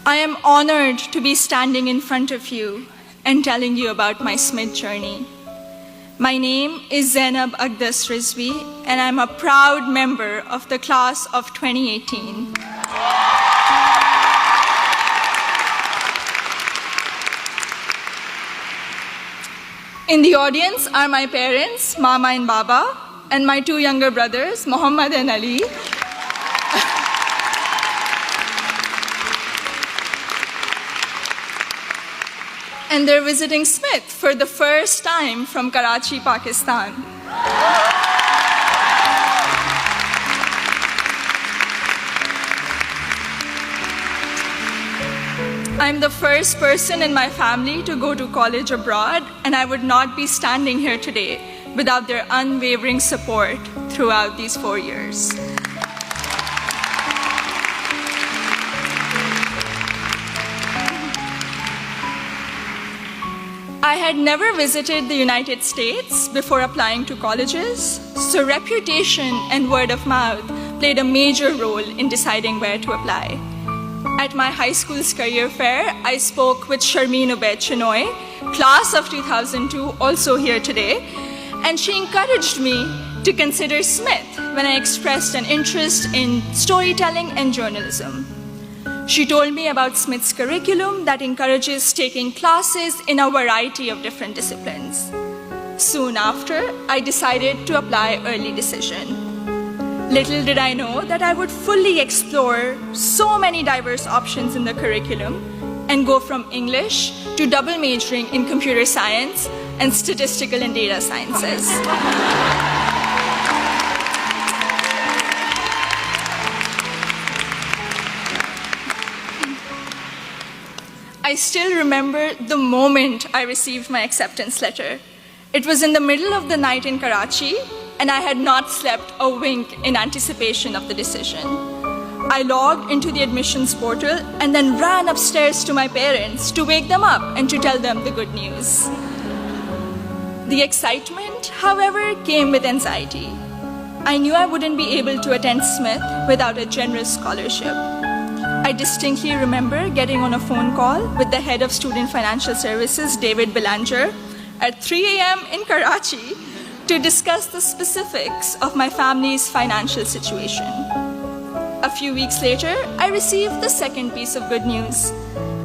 I am honored to be standing in front of you and telling you about my Smith journey. My name is Zainab Aqdas Rizvi, and I'm a proud member of the class of 2018. In the audience are my parents, Mama and Baba, and my two younger brothers, Muhammad and Ali. And they're visiting Smith for the first time from Karachi, Pakistan. I'm the first person in my family to go to college abroad, and I would not be standing here today without their unwavering support throughout these 4 years. I had never visited the United States before applying to colleges, so reputation and word of mouth played a major role in deciding where to apply. At my high school's career fair, I spoke with Sharmeen Ubaid Chinoy, class of 2002, also here today, and she encouraged me to consider Smith when I expressed an interest in storytelling and journalism. She told me about Smith's curriculum that encourages taking classes in a variety of different disciplines. Soon after, I decided to apply early decision. Little did I know that I would fully explore so many diverse options in the curriculum and go from English to double majoring in computer science and statistical and data sciences. I still remember the moment I received my acceptance letter. It was in the middle of the night in Karachi, and I had not slept a wink in anticipation of the decision. I logged into the admissions portal and then ran upstairs to my parents to wake them up and to tell them the good news. The excitement, however, came with anxiety. I knew I wouldn't be able to attend Smith without a generous scholarship. I distinctly remember getting on a phone call with the head of Student Financial Services, David Belanger, at 3 a.m. in Karachi to discuss the specifics of my family's financial situation. A few weeks later, I received the second piece of good news,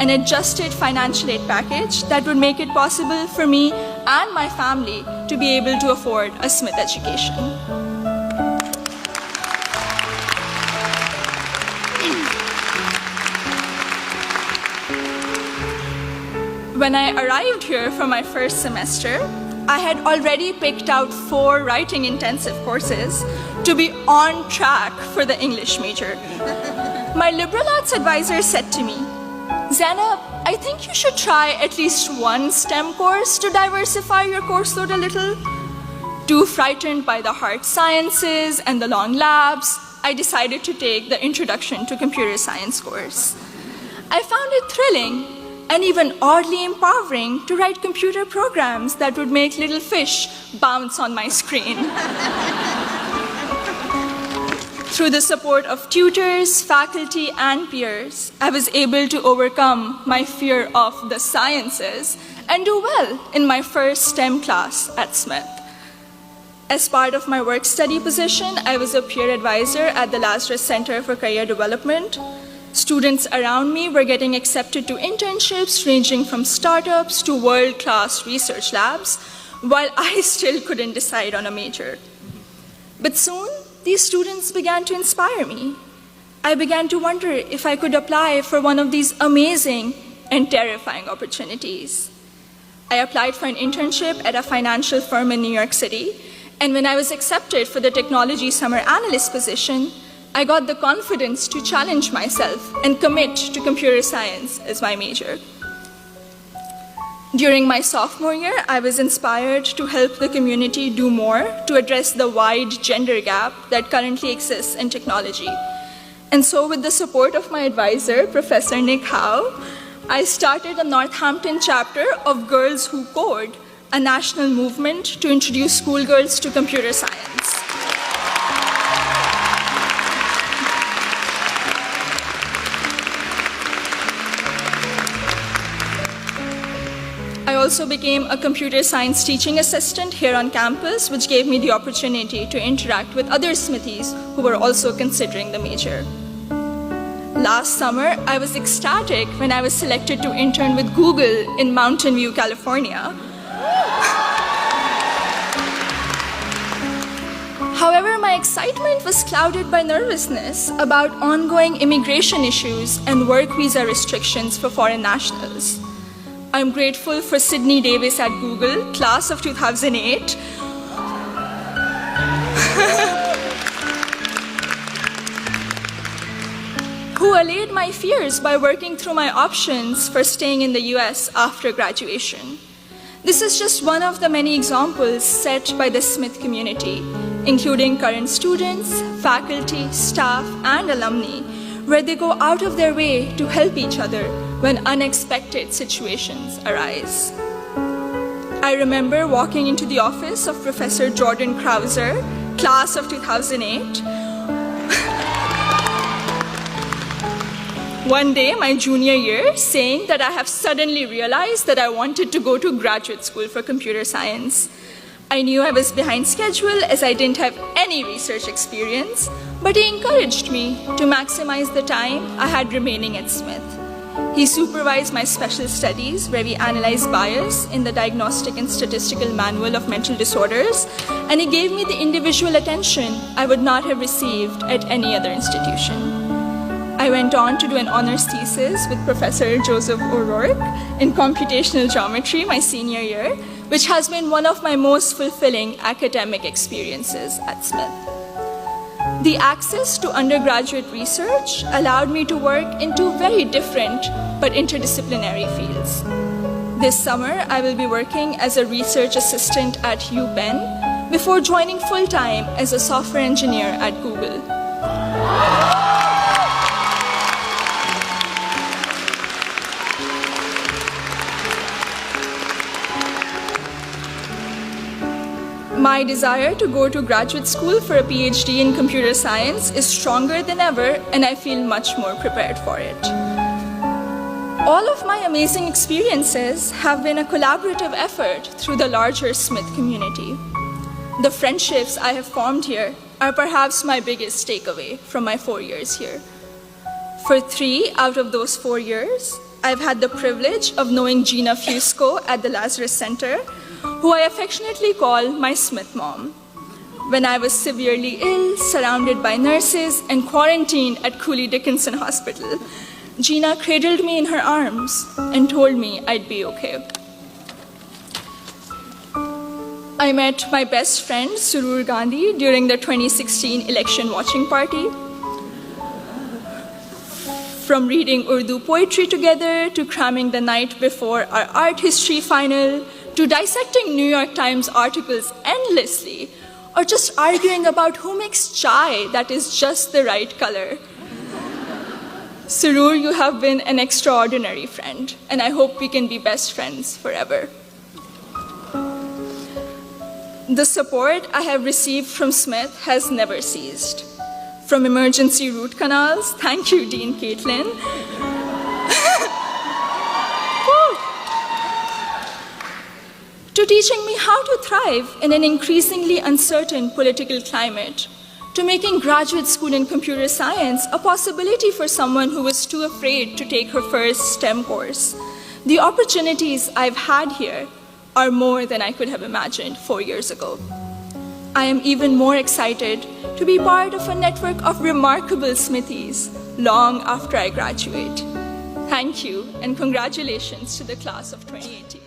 an adjusted financial aid package that would make it possible for me and my family to be able to afford a Smith education. When I arrived here for my first semester, I had already picked out 4 writing intensive courses to be on track for the English major. My liberal arts advisor said to me, "Zainab, I think you should try at least one STEM course to diversify your course load a little." Too frightened by the hard sciences and the long labs, I decided to take the Introduction to Computer Science course. I found it thrilling and even oddly empowering to write computer programs that would make little fish bounce on my screen. Through the support of tutors, faculty, and peers, I was able to overcome my fear of the sciences and do well in my first STEM class at Smith. As part of my work-study position, I was a peer advisor at the Lazarus Center for Career Development. Students around me were getting accepted to internships ranging from startups to world-class research labs, while I still couldn't decide on a major. But soon, these students began to inspire me. I began to wonder if I could apply for one of these amazing and terrifying opportunities. I applied for an internship at a financial firm in New York City, and when I was accepted for the technology summer analyst position, I got the confidence to challenge myself and commit to computer science as my major. During my sophomore year, I was inspired to help the community do more to address the wide gender gap that currently exists in technology. And so with the support of my advisor, Professor Nick Howe, I started a Northampton chapter of Girls Who Code, a national movement to introduce schoolgirls to computer science. I also became a computer science teaching assistant here on campus, which gave me the opportunity to interact with other Smithies who were also considering the major. Last summer, I was ecstatic when I was selected to intern with Google in Mountain View, California. However, my excitement was clouded by nervousness about ongoing immigration issues and work visa restrictions for foreign nationals. I'm grateful for Sydney Davis at Google, class of 2008, who allayed my fears by working through my options for staying in the US after graduation. This is just one of the many examples set by the Smith community, including current students, faculty, staff, and alumni, where they go out of their way to help each other when unexpected situations arise. I remember walking into the office of Professor Jordan Krauser, class of 2008. One day, my junior year, saying that I have suddenly realized that I wanted to go to graduate school for computer science. I knew I was behind schedule as I didn't have any research experience, but he encouraged me to maximize the time I had remaining at Smith. He supervised my special studies, where we analyzed bias in the Diagnostic and Statistical Manual of Mental Disorders, and he gave me the individual attention I would not have received at any other institution. I went on to do an honors thesis with Professor Joseph O'Rourke in computational geometry my senior year, which has been one of my most fulfilling academic experiences at Smith. The access to undergraduate research allowed me to work in two very different but interdisciplinary fields. This summer, I will be working as a research assistant at UPenn before joining full-time as a software engineer at Google. My desire to go to graduate school for a PhD in computer science is stronger than ever, and I feel much more prepared for it. All of my amazing experiences have been a collaborative effort through the larger Smith community. The friendships I have formed here are perhaps my biggest takeaway from my 4 years here. For 3 out of those 4 years, I've had the privilege of knowing Gina Fusco at the Lazarus Center, who I affectionately call my Smith mom. When I was severely ill, surrounded by nurses, and quarantined at Cooley Dickinson Hospital, Gina cradled me in her arms and told me I'd be okay. I met my best friend, Surur Gandhi, during the 2016 election watching party. From reading Urdu poetry together, to cramming the night before our art history final, to dissecting New York Times articles endlessly, or just arguing about who makes chai that is just the right color. Surur, you have been an extraordinary friend, and I hope we can be best friends forever. The support I have received from Smith has never ceased. From emergency root canals, thank you, Dean Caitlin, to teaching me how to thrive in an increasingly uncertain political climate, to making graduate school in computer science a possibility for someone who was too afraid to take her first STEM course. The opportunities I've had here are more than I could have imagined 4 years ago. I am even more excited to be part of a network of remarkable Smithies long after I graduate. Thank you, and congratulations to the class of 2018.